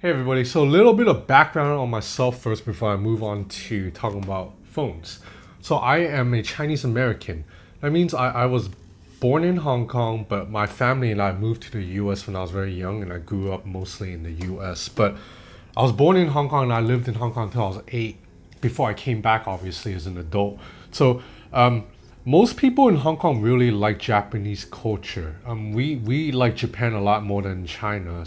Hey everybody, so a little bit of background on myself first before I move on to talking about phones. So I am a Chinese American. That means I was born in Hong Kong, but my family and I moved to the US when I was very young and I grew up mostly in the US. But I was born in Hong Kong and I lived in Hong Kong until I was 8 before I came back obviously as an adult. So most people in Hong Kong really like Japanese culture. We like Japan a lot more than China.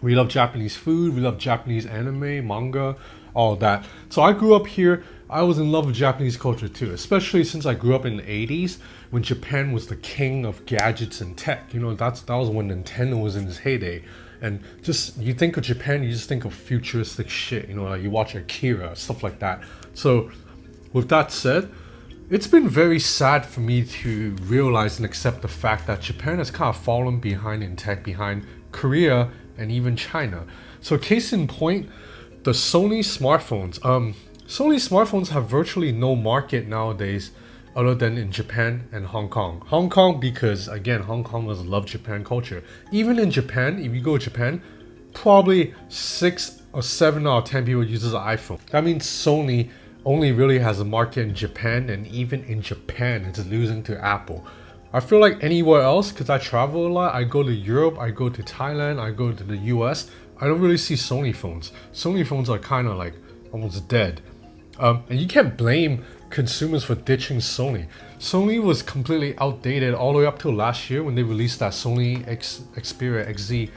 We love Japanese food, we love Japanese anime, manga, all that. So I grew up here. I was in love with Japanese culture too, especially since I grew up in the 80s when Japan was the king of gadgets and tech. You know, that was when Nintendo was in its heyday. And just, you think of Japan, you just think of futuristic shit, you know, like you watch Akira, stuff like that. So with that said, it's been very sad for me to realize and accept the fact that Japan has kind of fallen behind in tech, behind Korea and even China. So case in point, the Sony smartphones. Sony smartphones have virtually no market nowadays other than in Japan and Hong Kong. Hong Kong because, again, Hong Kongers love Japan culture. Even in Japan, if you go to Japan, probably 6 or 7 out of 10 people uses an iPhone. That means Sony only really has a market in Japan, and even in Japan, it's losing to Apple. I feel like anywhere else, because I travel a lot, I go to Europe, I go to Thailand, I go to the US, I don't really see Sony phones. Sony phones are kind of like almost dead. And you can't blame consumers for ditching Sony. Sony was completely outdated all the way up till last year when they released that Sony Xperia XZ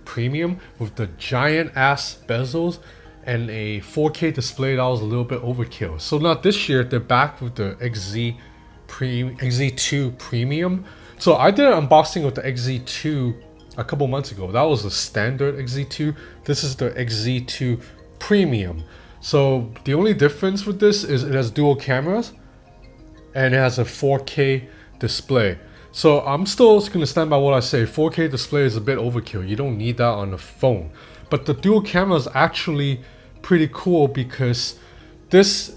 Premium with the giant ass bezels and a 4K display that was a little bit overkill. So now this year they're back with the XZ2 Premium. So I did an unboxing of the XZ2 a couple months ago. That was the standard XZ2. This is the XZ2 Premium. So the only difference with this is it has dual cameras and it has a 4K display. So I'm still going to stand by what I say. 4K display is a bit overkill. You don't need that on the phone. But the dual camera is actually pretty cool because this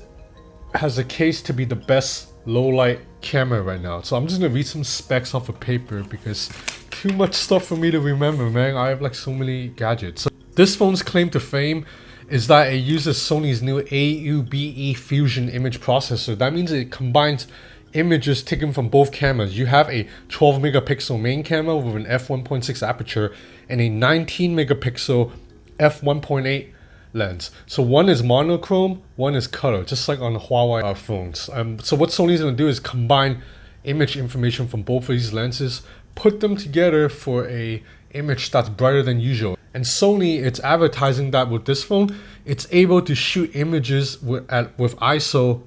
has a case to be the best low light camera right now. So I'm just gonna read some specs off of paper because too much stuff for me to remember, man. I have like so many gadgets. So this phone's claim to fame is that it uses Sony's new AUBE Fusion image processor. That means it combines images taken from both cameras. You have a 12 megapixel main camera with an f1.6 aperture and a 19 megapixel f1.8 lens. So one is monochrome, one is color, just like on the Huawei phones. So what Sony's gonna do is combine image information from both of these lenses, put them together for a image that's brighter than usual. And Sony, it's advertising that with this phone, it's able to shoot images with ISO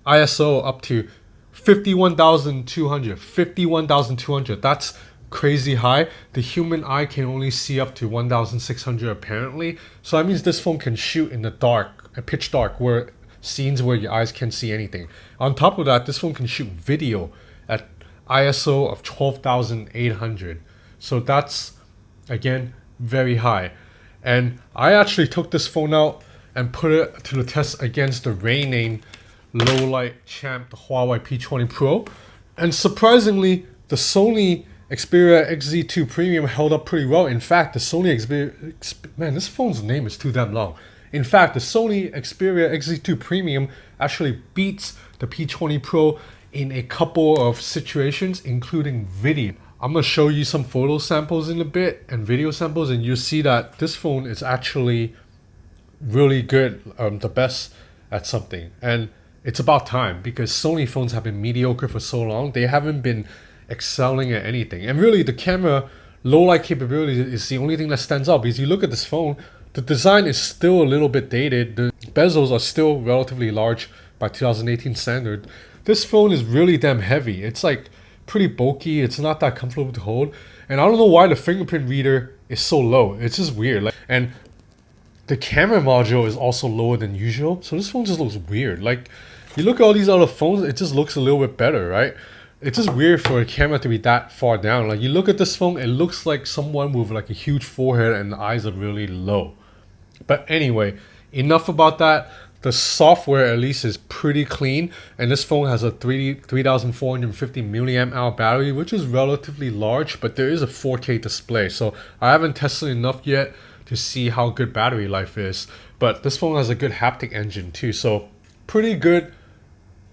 up to 51,200. 51,200. That's crazy high. The human eye can only see up to 1,600 apparently. So that means this phone can shoot in the dark, pitch dark, where scenes where your eyes can't see anything. On top of that, this phone can shoot video at ISO of 12,800. So that's, again, very high. And I actually took this phone out and put it to the test against the reigning low light champ, the Huawei P20 Pro. And surprisingly, the Sony Xperia XZ2 Premium held up pretty well. In fact, the Sony Xperia... Man, this phone's name is too damn long. In fact, the Sony Xperia XZ2 Premium actually beats the P20 Pro in a couple of situations, including video. I'm going to show you some photo samples in a bit and video samples, and you'll see that this phone is actually really good, the best at something. And it's about time because Sony phones have been mediocre for so long. They haven't been excelling at anything. And really, the camera low light capability is the only thing that stands out because you look at this phone, the design is still a little bit dated. The bezels are still relatively large by 2018 standard. This phone is really damn heavy. It's like pretty bulky. It's not that comfortable to hold. And I don't know why the fingerprint reader is so low. It's just weird. And the camera module is also lower than usual. So this phone just looks weird. Like, you look at all these other phones, it just looks a little bit better, right? It's just weird for a camera to be that far down. Like, you look at this phone, it looks like someone with like a huge forehead and the eyes are really low. But anyway, enough about that. The software at least is pretty clean, and this phone has a 3,450 milliamp hour battery, which is relatively large, but there is a 4K display. So I haven't tested enough yet to see how good battery life is. But this phone has a good haptic engine too, so pretty good.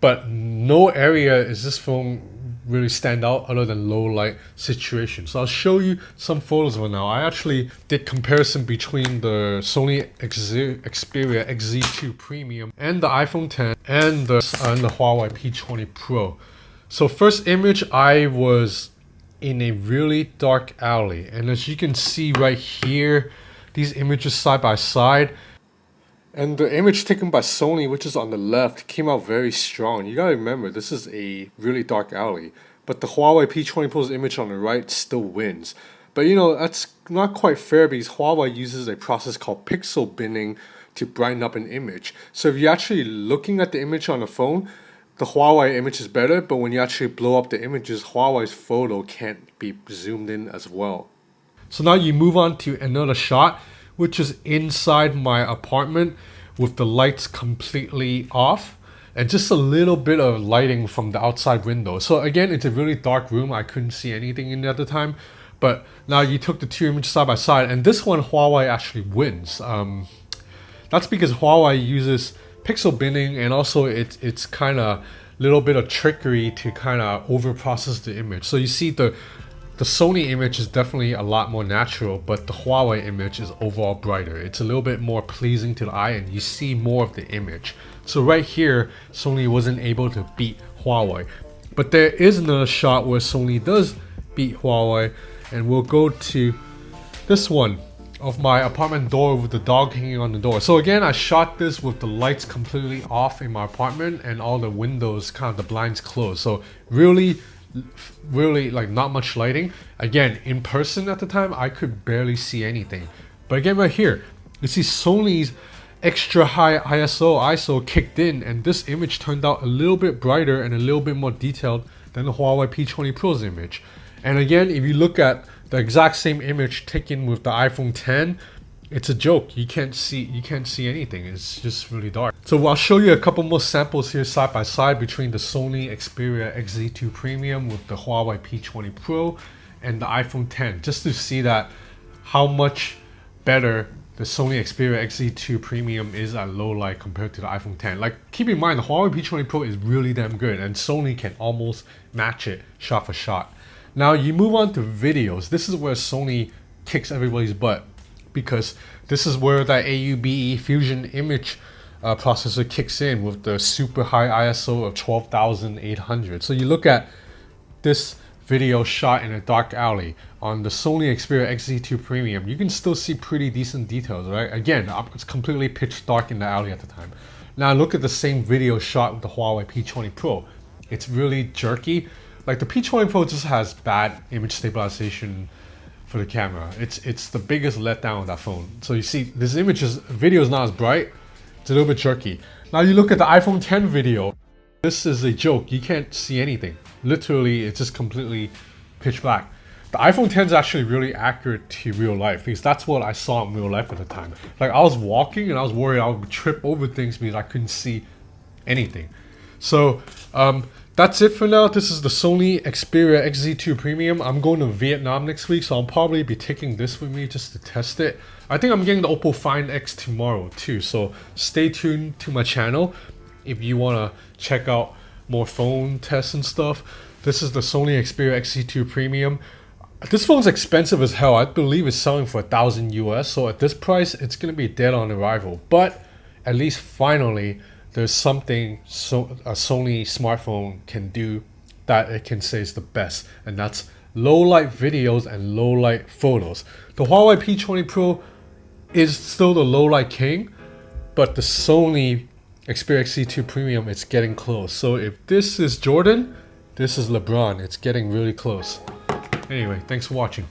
But no area is this phone really stand out other than low light situation. So I'll show you some photos of it now. I actually did comparison between the Sony Xperia XZ2 Premium and the iPhone 10 and the Huawei P20 Pro. So first image, I was in a really dark alley, and as you can see right here, these images side by side, and the image taken by Sony, which is on the left, came out very strong. You gotta remember, this is a really dark alley. But the Huawei P20 Pro's image on the right still wins. But you know, that's not quite fair because Huawei uses a process called pixel binning to brighten up an image. So if you're actually looking at the image on the phone, the Huawei image is better. But when you actually blow up the images, Huawei's photo can't be zoomed in as well. So now you move on to another shot, which is inside my apartment with the lights completely off and just a little bit of lighting from the outside window. So again, it's a really dark room. I couldn't see anything in there at the time. But now you took the two images side by side, and this one Huawei actually wins. That's because Huawei uses pixel binning, and also it's kind of little bit of trickery to kind of over process the image. So you see the Sony image is definitely a lot more natural, but the Huawei image is overall brighter. It's a little bit more pleasing to the eye, and you see more of the image. So right here, Sony wasn't able to beat Huawei. But there is another shot where Sony does beat Huawei, and we'll go to this one of my apartment door with the dog hanging on the door. So again, I shot this with the lights completely off in my apartment and all the windows, kind of the blinds closed. So really like not much lighting. Again, in person at the time, I could barely see anything. But again, right here, you see Sony's extra high ISO kicked in, and this image turned out a little bit brighter and a little bit more detailed than the Huawei P20 Pro's image. And again, if you look at the exact same image taken with the iPhone 10, it's a joke. You can't see anything. It's just really dark. So I'll show you a couple more samples here side by side between the Sony Xperia XZ2 Premium with the Huawei P20 Pro and the iPhone 10, just to see that how much better the Sony Xperia XZ2 Premium is at low light compared to the iPhone 10. Like, keep in mind, the Huawei P20 Pro is really damn good, and Sony can almost match it shot for shot. Now you move on to videos. This is where Sony kicks everybody's butt, because this is where that AUBE Fusion image processor kicks in with the super high ISO of 12,800. So you look at this video shot in a dark alley on the Sony Xperia XZ2 Premium, you can still see pretty decent details, right? Again, it's completely pitch dark in the alley at the time. Now look at the same video shot with the Huawei P20 Pro. It's really jerky. Like, the P20 Pro just has bad image stabilization for the camera. It's the biggest letdown of that phone. So you see, this video is not as bright. It's a little bit jerky. Now you look at the iPhone 10 video. This is a joke. You can't see anything. Literally, it's just completely pitch black. The iPhone 10 is actually really accurate to real life, because that's what I saw in real life at the time. Like, I was walking and I was worried I would trip over things because I couldn't see anything. So that's it for now. This is the Sony Xperia XZ2 Premium. I'm going to Vietnam next week, so I'll probably be taking this with me just to test it. I think I'm getting the Oppo Find X tomorrow too, so stay tuned to my channel if you want to check out more phone tests and stuff. This is the Sony Xperia XZ2 Premium. This phone's expensive as hell. I believe it's selling for $1,000 US, so at this price it's going to be dead on arrival. But at least finally there's something a Sony smartphone can do that it can say is the best, and that's low light videos and low light photos. The Huawei P20 Pro is still the low light king, but the Sony Xperia XZ2 Premium, it's getting close. So if this is Jordan, this is LeBron. It's getting really close. Anyway, thanks for watching.